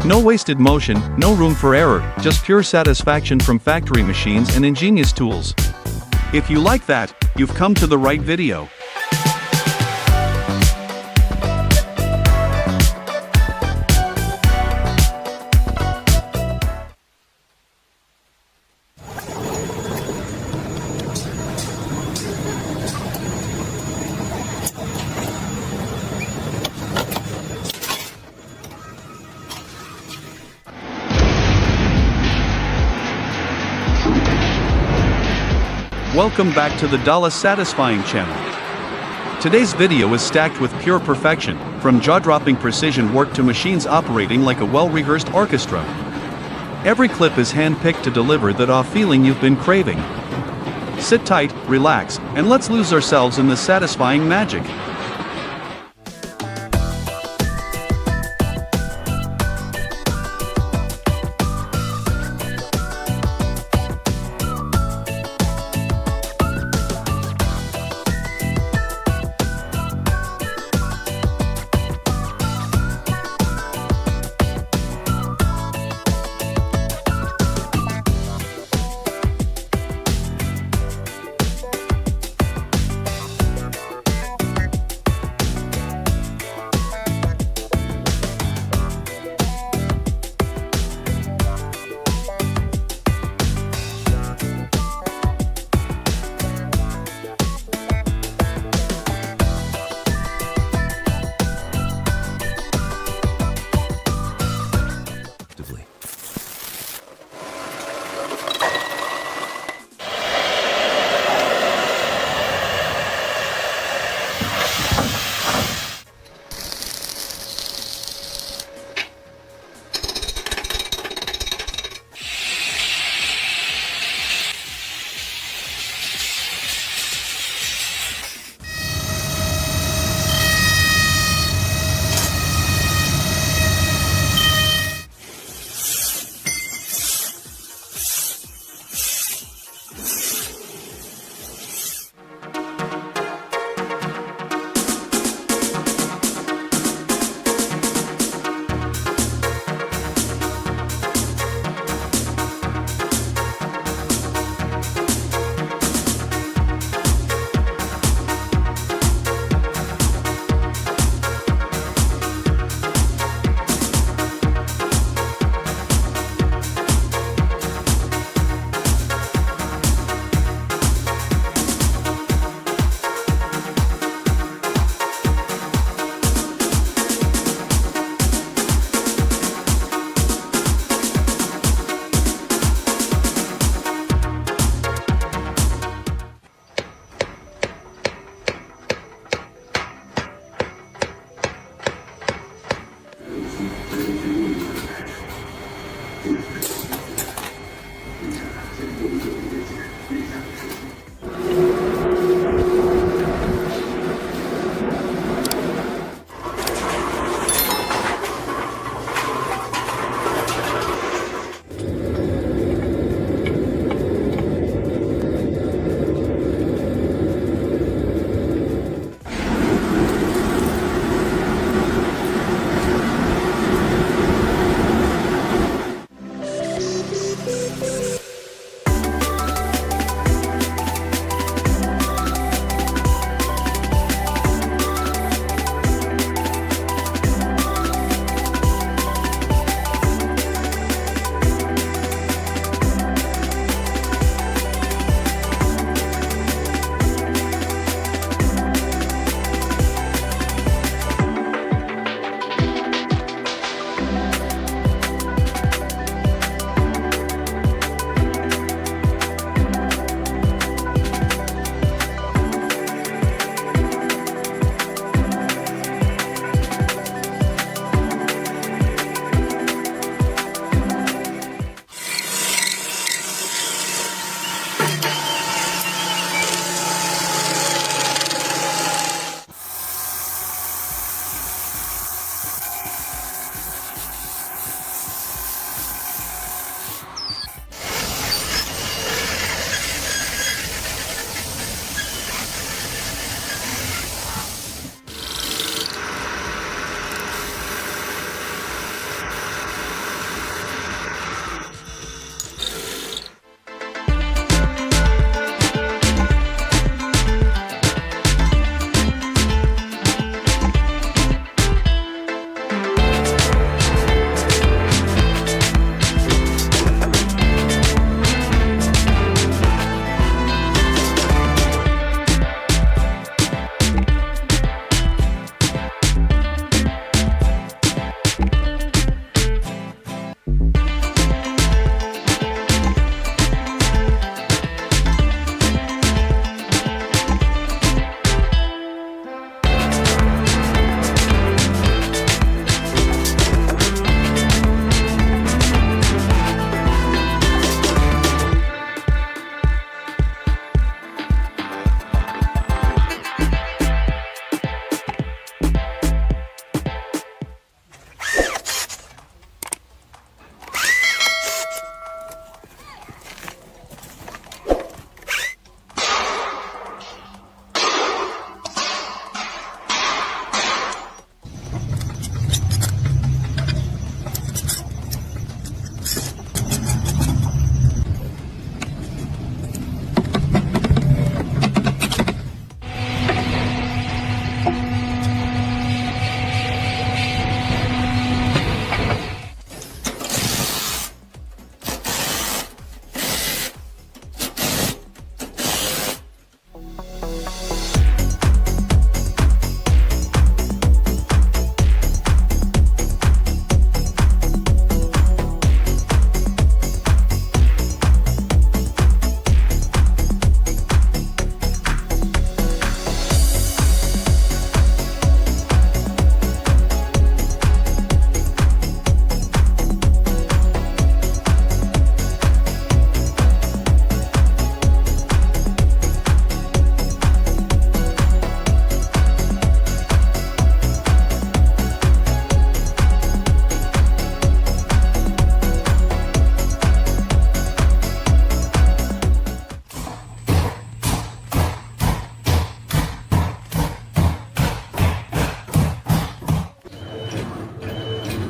No wasted motion, no room for error, just pure satisfaction from factory machines and ingenious tools. If you like that, you've come to the right video. Welcome back to the Satisfying channel. Today's video is stacked with pure perfection, from jaw-dropping precision work to machines operating like a well-rehearsed orchestra. Every clip is hand-picked to deliver that awe feeling you've been craving. Sit tight, relax, and let's lose ourselves in the satisfying magic.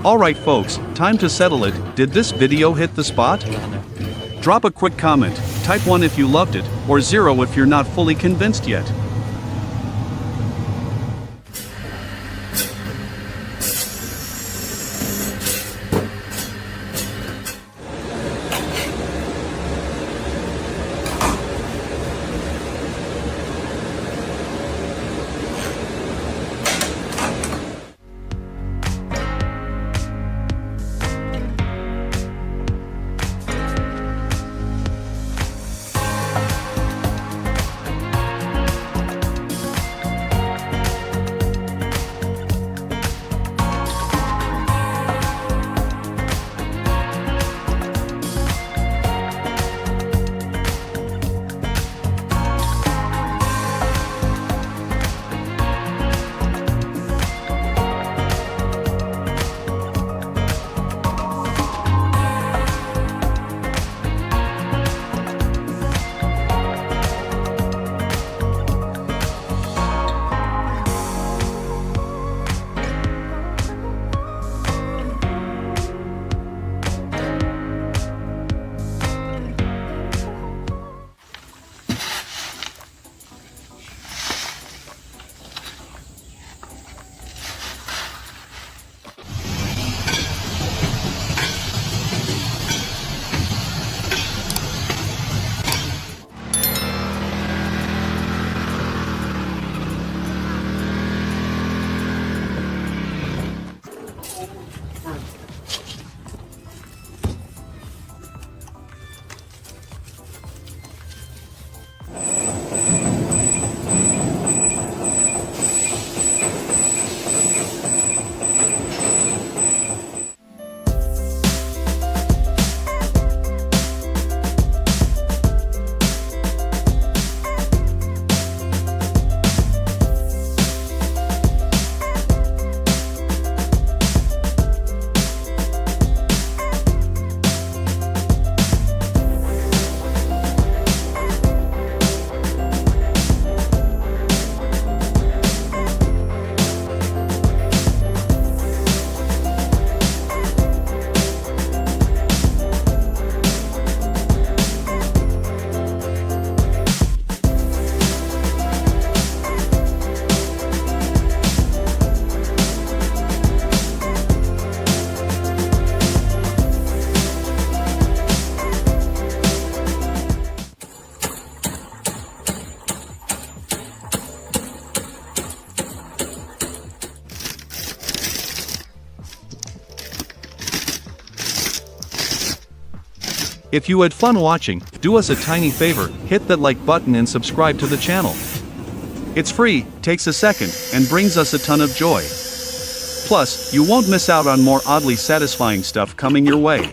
Alright folks, time to settle it. Did this video hit the spot? Drop a quick comment, type 1 if you loved it, or 0 if you're not fully convinced yet. If you had fun watching, do us a tiny favor, hit that like button and subscribe to the channel. It's free, takes a second, and brings us a ton of joy. Plus, you won't miss out on more oddly satisfying stuff coming your way.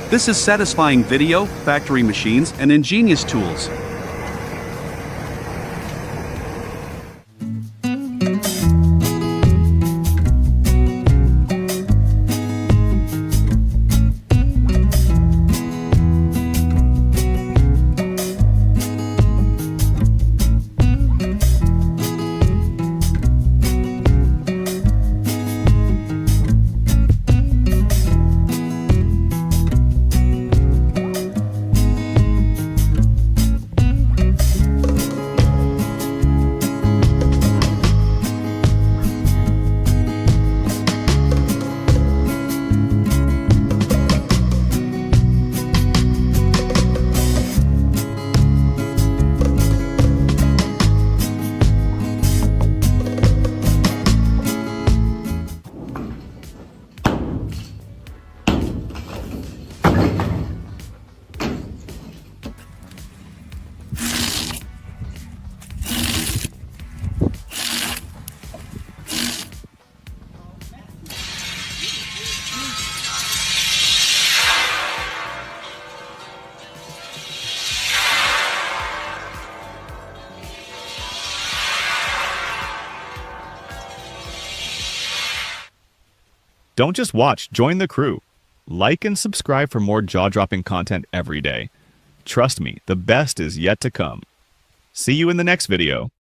This is satisfying video, factory machines, and ingenious tools. Don't just watch, join the crew. Like and subscribe for more jaw-dropping content every day. Trust me, the best is yet to come. See you in the next video.